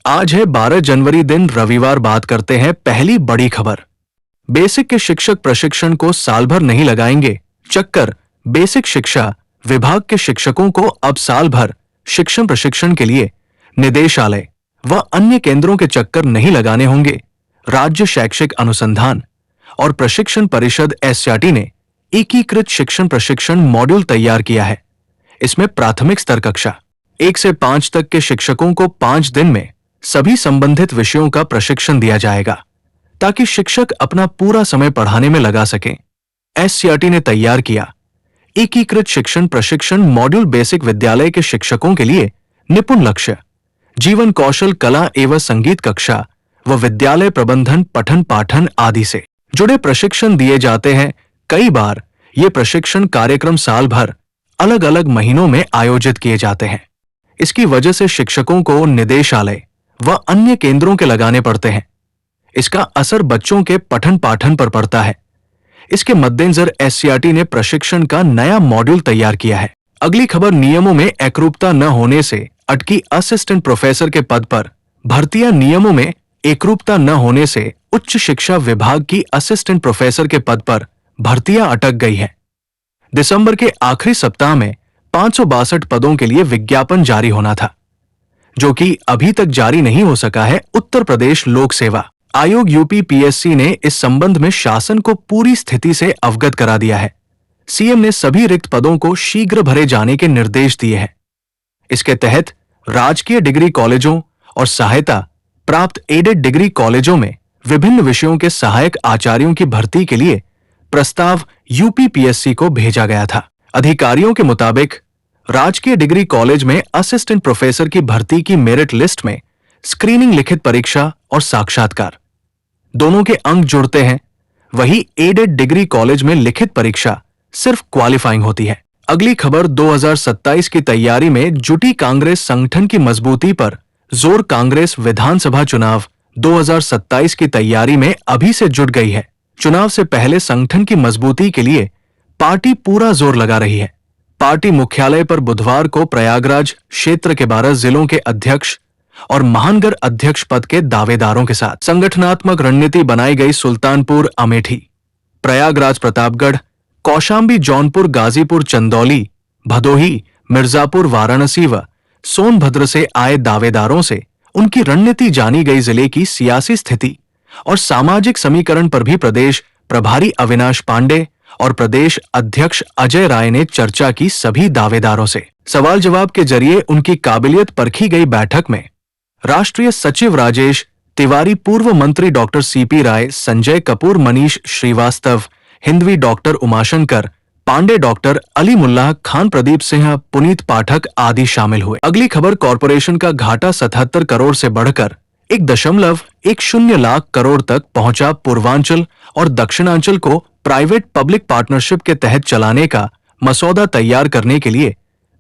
आज है 12 जनवरी दिन रविवार। बात करते हैं पहली बड़ी खबर। बेसिक के शिक्षक प्रशिक्षण को साल भर नहीं लगाएंगे चक्कर। बेसिक शिक्षा विभाग के शिक्षकों को अब साल भर शिक्षण प्रशिक्षण के लिए निदेशालय व अन्य केंद्रों के चक्कर नहीं लगाने होंगे। राज्य शैक्षिक अनुसंधान और प्रशिक्षण परिषद एससीईआरटी ने एकीकृत शिक्षण प्रशिक्षण मॉड्यूल तैयार किया है। इसमें प्राथमिक स्तर कक्षा 1 से 5 तक के शिक्षकों को 5 दिन में सभी संबंधित विषयों का प्रशिक्षण दिया जाएगा ताकि शिक्षक अपना पूरा समय पढ़ाने में लगा सकें। एससीईआरटी ने तैयार किया एकीकृत शिक्षण प्रशिक्षण मॉड्यूल बेसिक विद्यालय के शिक्षकों के लिए निपुण लक्ष्य, जीवन कौशल, कला एवं संगीत कक्षा व विद्यालय प्रबंधन, पठन पाठन आदि से जुड़े प्रशिक्षण दिए जाते हैं। कई बार ये प्रशिक्षण कार्यक्रम साल भर अलग अलग महीनों में आयोजित किए जाते हैं। इसकी वजह से शिक्षकों को निदेशालय व अन्य केंद्रों के लगाने पड़ते हैं। इसका असर बच्चों के पठन पाठन पर पड़ता है। इसके मद्देनजर एससीईआरटी ने प्रशिक्षण का नया मॉड्यूल तैयार किया है। अगली खबर, नियमों में एकरूपता न होने से अटकी असिस्टेंट प्रोफेसर के पद पर भर्तियां। नियमों में एकरूपता न होने से उच्च शिक्षा विभाग की असिस्टेंट प्रोफेसर के पद पर भर्तियां अटक गई हैं। दिसंबर के आखिरी सप्ताह में 562 पदों के लिए विज्ञापन जारी होना था, जो कि अभी तक जारी नहीं हो सका है। उत्तर प्रदेश लोक सेवा आयोग यूपीपीएससी ने इस संबंध में शासन को पूरी स्थिति से अवगत करा दिया है। सीएम ने सभी रिक्त पदों को शीघ्र भरे जाने के निर्देश दिए हैं। इसके तहत राजकीय डिग्री कॉलेजों और सहायता प्राप्त एडेड डिग्री कॉलेजों में विभिन्न विषयों के सहायक आचार्यों की भर्ती के लिए प्रस्ताव यूपीपीएससी को भेजा गया था। अधिकारियों के मुताबिक राजकीय डिग्री कॉलेज में असिस्टेंट प्रोफेसर की भर्ती की मेरिट लिस्ट में स्क्रीनिंग, लिखित परीक्षा और साक्षात्कार दोनों के अंक जुड़ते हैं। वही एडेड डिग्री कॉलेज में लिखित परीक्षा सिर्फ क्वालिफाइंग होती है। अगली खबर, 2027 की तैयारी में जुटी कांग्रेस, संगठन की मजबूती पर जोर। कांग्रेस विधानसभा चुनाव 2027 की तैयारी में अभी से जुट गई है। चुनाव से पहले संगठन की मजबूती के लिए पार्टी पूरा जोर लगा रही है। पार्टी मुख्यालय पर बुधवार को प्रयागराज क्षेत्र के 12 जिलों के अध्यक्ष और महानगर अध्यक्ष पद के दावेदारों के साथ संगठनात्मक रणनीति बनाई गई। सुल्तानपुर, अमेठी, प्रयागराज, प्रतापगढ़, कौशांबी, जौनपुर, गाजीपुर, चंदौली, भदोही, मिर्जापुर, वाराणसी व सोनभद्र से आए दावेदारों से उनकी रणनीति जानी गई। जिले की सियासी स्थिति और सामाजिक समीकरण पर भी प्रदेश प्रभारी अविनाश पांडे और प्रदेश अध्यक्ष अजय राय ने चर्चा की। सभी दावेदारों से सवाल जवाब के जरिए उनकी काबिलियत परखी गई। बैठक में राष्ट्रीय सचिव राजेश तिवारी, पूर्व मंत्री डॉक्टर सीपी राय, संजय कपूर, मनीष श्रीवास्तव, हिंदवी डॉक्टर उमाशंकर पांडे, डॉक्टर अली मुल्लाह खान, प्रदीप सिंह, पुनीत पाठक आदि शामिल हुए। अगली खबर, कॉरपोरेशन का घाटा 77 करोड़ से बढ़कर 1.10 लाख करोड़ तक पहुंचा। पूर्वांचल और दक्षिणांचल को प्राइवेट पब्लिक पार्टनरशिप के तहत चलाने का मसौदा तैयार करने के लिए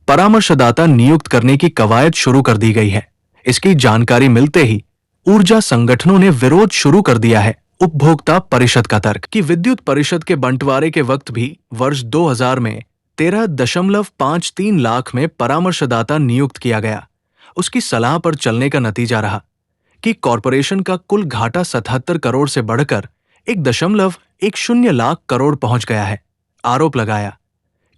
परामर्शदाता नियुक्त करने की कवायद शुरू कर दी गई है। इसकी जानकारी मिलते ही ऊर्जा संगठनों ने विरोध शुरू कर दिया है। उपभोक्ता परिषद का तर्क कि विद्युत परिषद के बंटवारे के वक्त भी वर्ष 2000 में 13.53 लाख में परामर्शदाता नियुक्त किया गया। उसकी सलाह पर चलने का नतीजा रहा कि कॉरपोरेशन का कुल घाटा 77 करोड़ से बढ़कर 1.10 लाख करोड़ पहुंच गया है। आरोप लगाया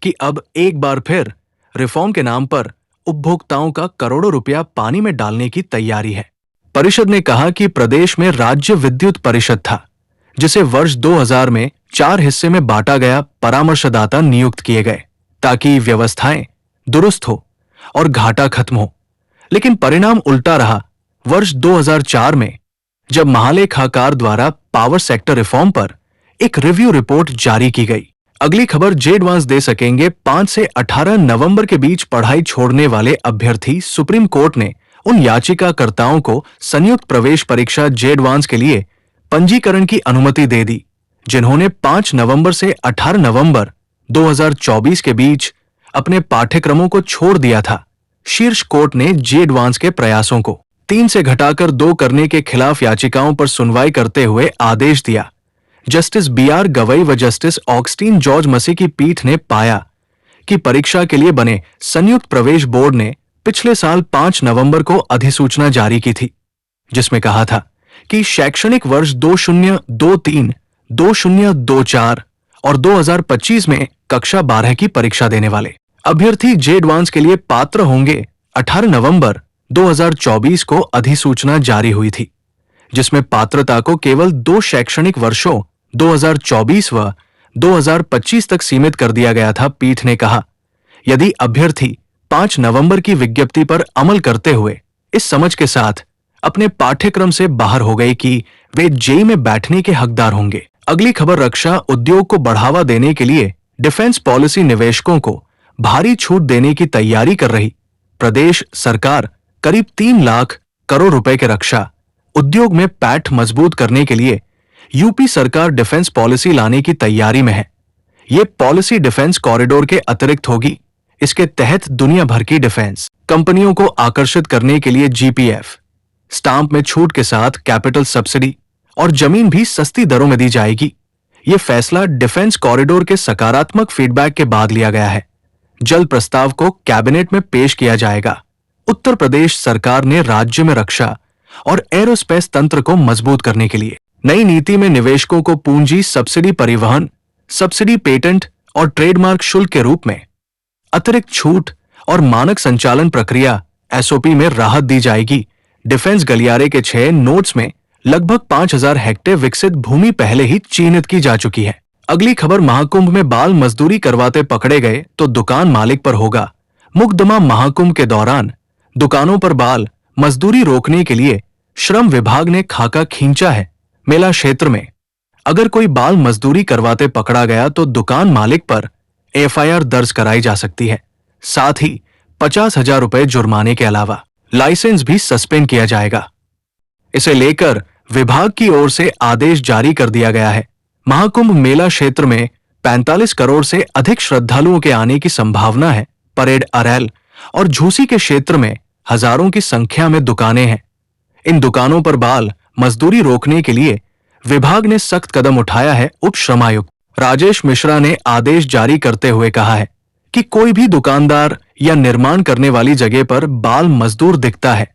कि अब एक बार फिर रिफॉर्म के नाम पर उपभोक्ताओं का करोड़ों रुपया पानी में डालने की तैयारी है। परिषद ने कहा कि प्रदेश में राज्य विद्युत परिषद था, जिसे वर्ष 2000 में 4 हिस्से में बांटा गया। परामर्शदाता नियुक्त किए गए ताकि व्यवस्थाएं दुरुस्त हो और घाटा खत्म हो, लेकिन परिणाम उल्टा रहा। वर्ष 2004 में जब महालेखाकार द्वारा पावर सेक्टर रिफॉर्म पर एक रिव्यू रिपोर्ट जारी की गई। अगली खबर, जे एडवांस दे सकेंगे 5 से 18 नवंबर के बीच पढ़ाई छोड़ने वाले अभ्यर्थी। सुप्रीम कोर्ट ने उन याचिकाकर्ताओं को संयुक्त प्रवेश परीक्षा जे एडवांस के लिए पंजीकरण की अनुमति दे दी, जिन्होंने 5 नवंबर से 18 नवंबर 2024 के बीच अपने पाठ्यक्रमों को छोड़ दिया था। शीर्ष कोर्ट ने जे एडवांस के प्रयासों को 3 से घटाकर 2 करने के खिलाफ याचिकाओं पर सुनवाई करते हुए आदेश दिया। जस्टिस BR गवई व जस्टिस ऑगस्टीन जॉर्ज मसी की पीठ ने पाया कि परीक्षा के लिए बने संयुक्त प्रवेश बोर्ड ने पिछले साल 5 नवंबर को अधिसूचना जारी की थी। जिसमें कहा था कि शैक्षणिक वर्ष 2023, 2024 और 2025 में कक्षा 12 की परीक्षा देने वाले अभ्यर्थी जे एडवांस के लिए पात्र होंगे। 18 नवंबर 2024 को अधिसूचना जारी हुई थी, जिसमें पात्रता को केवल 2 शैक्षणिक वर्षों 2024 व 2025 तक सीमित कर दिया गया था। पीठ ने कहा, यदि अभ्यर्थी 5 नवंबर की विज्ञप्ति पर अमल करते हुए इस समझ के साथ अपने पाठ्यक्रम से बाहर हो गए कि वे जेई में बैठने के हकदार होंगे। अगली खबर, रक्षा उद्योग को बढ़ावा देने के लिए डिफेंस पॉलिसी निवेशकों को भारी छूट देने की तैयारी कर रही प्रदेश सरकार करीब 3 लाख करोड़ रुपए के रक्षा उद्योग में पैठ मजबूत करने के लिए यूपी सरकार डिफेंस पॉलिसी लाने की तैयारी में है। ये पॉलिसी डिफेंस कॉरिडोर के अतिरिक्त होगी। इसके तहत दुनिया भर की डिफेंस कंपनियों को आकर्षित करने के लिए जीपीएफ स्टाम्प में छूट के साथ कैपिटल सब्सिडी और जमीन भी सस्ती दरों में दी जाएगी। ये फैसला डिफेंस कॉरिडोर के सकारात्मक फीडबैक के बाद लिया गया है। जल्द प्रस्ताव को कैबिनेट में पेश किया जाएगा। उत्तर प्रदेश सरकार ने राज्य में रक्षा और एरोस्पेस तंत्र को मजबूत करने के लिए नई नीति में निवेशकों को पूंजी सब्सिडी, परिवहन सब्सिडी, पेटेंट और ट्रेडमार्क शुल्क के रूप में अतिरिक्त छूट और मानक संचालन प्रक्रिया एसओपी में राहत दी जाएगी। डिफेंस गलियारे के 6 नोड्स में लगभग 5000 हेक्टेयर विकसित भूमि पहले ही चिन्हित की जा चुकी है। अगली खबर, महाकुंभ में बाल मजदूरी करवाते पकड़े गए तो दुकान मालिक पर होगा मुकदमा। महाकुंभ के दौरान दुकानों पर बाल मजदूरी रोकने के लिए श्रम विभाग ने खाका खींचा है। मेला क्षेत्र में अगर कोई बाल मजदूरी करवाते पकड़ा गया तो दुकान मालिक पर एफआईआर दर्ज कराई जा सकती है। साथ ही 50,000 रुपए जुर्माने के अलावा लाइसेंस भी सस्पेंड किया जाएगा। इसे लेकर विभाग की ओर से आदेश जारी कर दिया गया है। महाकुंभ मेला क्षेत्र में 45 करोड़ से अधिक श्रद्धालुओं के आने की संभावना है। परेड, अरैल और झूसी के क्षेत्र में हजारों की संख्या में दुकानें हैं। इन दुकानों पर बाल मजदूरी रोकने के लिए विभाग ने सख्त कदम उठाया है। उप श्रमायुक्त राजेश मिश्रा ने आदेश जारी करते हुए कहा है कि कोई भी दुकानदार या निर्माण करने वाली जगह पर बाल मजदूर दिखता है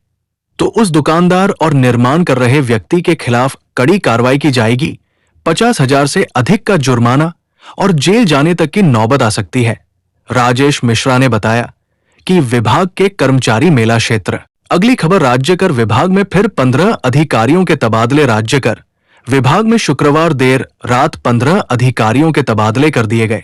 तो उस दुकानदार और निर्माण कर रहे व्यक्ति के खिलाफ कड़ी कार्रवाई की जाएगी। 50,000 से अधिक का जुर्माना और जेल जाने तक की नौबत आ सकती है। राजेश मिश्रा ने बताया कि विभाग के कर्मचारी मेला क्षेत्र। अगली खबर, राज्य कर विभाग में फिर 15 अधिकारियों के तबादले। राज्य कर विभाग में शुक्रवार देर रात 15 अधिकारियों के तबादले कर दिए गए।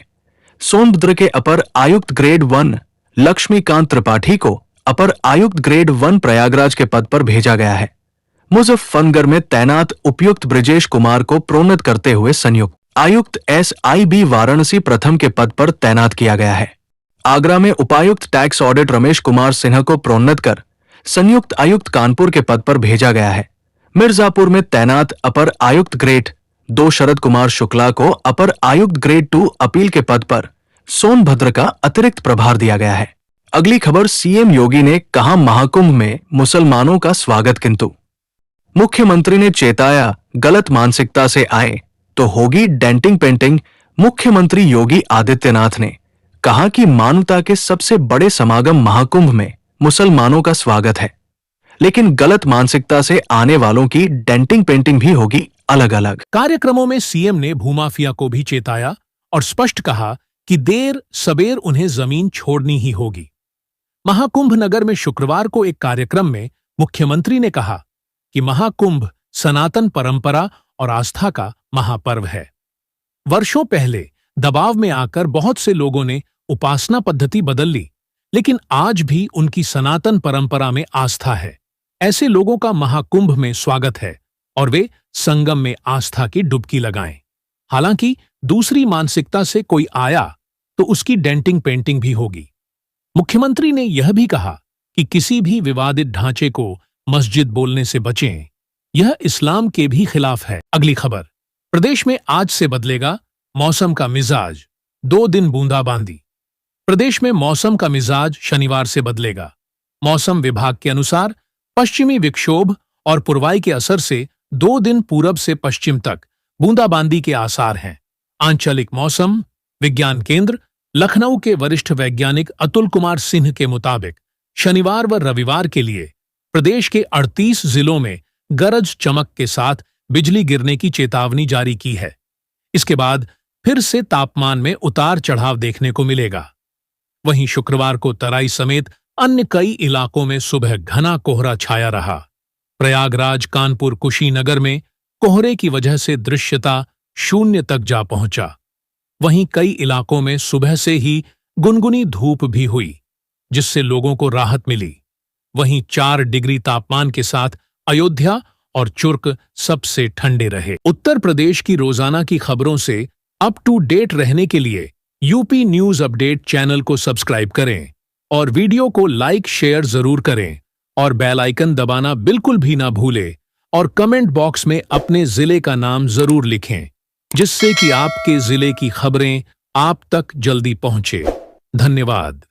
सोनभद्र के अपर आयुक्त ग्रेड 1 लक्ष्मीकांत त्रिपाठी को अपर आयुक्त ग्रेड 1 प्रयागराज के पद पर भेजा गया है। मुजफ्फरनगर में तैनात उपायुक्त ब्रिजेश कुमार को प्रोन्नत करते हुए संयुक्त आयुक्त SIB वाराणसी प्रथम के पद पर तैनात किया गया है। आगरा में उपायुक्त टैक्स ऑडिट रमेश कुमार सिन्हा को प्रोन्नत कर संयुक्त आयुक्त कानपुर के पद पर भेजा गया है। मिर्जापुर में तैनात अपर आयुक्त ग्रेड 2 शरद कुमार शुक्ला को अपर आयुक्त ग्रेड 2 अपील के पद पर सोनभद्र का अतिरिक्त प्रभार दिया गया है। अगली खबर, सीएम योगी ने कहा महाकुंभ में मुसलमानों का स्वागत, किंतु मुख्यमंत्री ने चेताया गलत मानसिकता से आए तो होगी डेंटिंग पेंटिंग। मुख्यमंत्री योगी आदित्यनाथ ने कहा कि मानवता के सबसे बड़े समागम महाकुंभ में मुसलमानों का स्वागत है, लेकिन गलत मानसिकता से आने वालों की डेंटिंग पेंटिंग भी होगी अलग अलग। कार्यक्रमों में सीएम ने भूमाफिया को भी चेताया और स्पष्ट कहा कि देर सबेर उन्हें जमीन छोड़नी ही होगी। महाकुंभ नगर में शुक्रवार को एक कार्यक्रम में मुख्यमंत्री ने कहा कि महाकुंभ सनातन परंपरा और आस्था का महापर्व है। वर्षों पहले दबाव में आकर बहुत से लोगों ने उपासना पद्धति बदल ली, लेकिन आज भी उनकी सनातन परंपरा में आस्था है। ऐसे लोगों का महाकुंभ में स्वागत है और वे संगम में आस्था की डुबकी लगाएं। हालांकि दूसरी मानसिकता से कोई आया तो उसकी डेंटिंग पेंटिंग भी होगी। मुख्यमंत्री ने यह भी कहा कि किसी भी विवादित ढांचे को मस्जिद बोलने से बचें, यह इस्लाम के भी खिलाफ है। अगली खबर, प्रदेश में आज से बदलेगा मौसम का मिजाज, 2 दिन बूंदाबांदी। प्रदेश में मौसम का मिजाज शनिवार से बदलेगा। मौसम विभाग के अनुसार पश्चिमी विक्षोभ और पुरवाई के असर से 2 दिन पूरब से पश्चिम तक बूंदाबांदी के आसार हैं। आंचलिक मौसम विज्ञान केंद्र लखनऊ के वरिष्ठ वैज्ञानिक अतुल कुमार सिंह के मुताबिक शनिवार व रविवार के लिए प्रदेश के 38 जिलों में गरज चमक के साथ बिजली गिरने की चेतावनी जारी की है। इसके बाद फिर से तापमान में उतार चढ़ाव देखने को मिलेगा। वहीं शुक्रवार को तराई समेत अन्य कई इलाकों में सुबह घना कोहरा छाया रहा। प्रयागराज, कानपुर, कुशीनगर में कोहरे की वजह से दृश्यता 0 तक जा पहुंचा। वहीं कई इलाकों में सुबह से ही गुनगुनी धूप भी हुई, जिससे लोगों को राहत मिली। वहीं 4 डिग्री तापमान के साथ अयोध्या और चुर्क सबसे ठंडे रहे। उत्तर प्रदेश की रोजाना की खबरों से अप टू डेट रहने के लिए यूपी न्यूज अपडेट चैनल को सब्सक्राइब करें और वीडियो को लाइक शेयर जरूर करें और बेल आइकन दबाना बिल्कुल भी ना भूलें और कमेंट बॉक्स में अपने जिले का नाम जरूर लिखें, जिससे कि आपके जिले की खबरें आप तक जल्दी पहुंचे। धन्यवाद।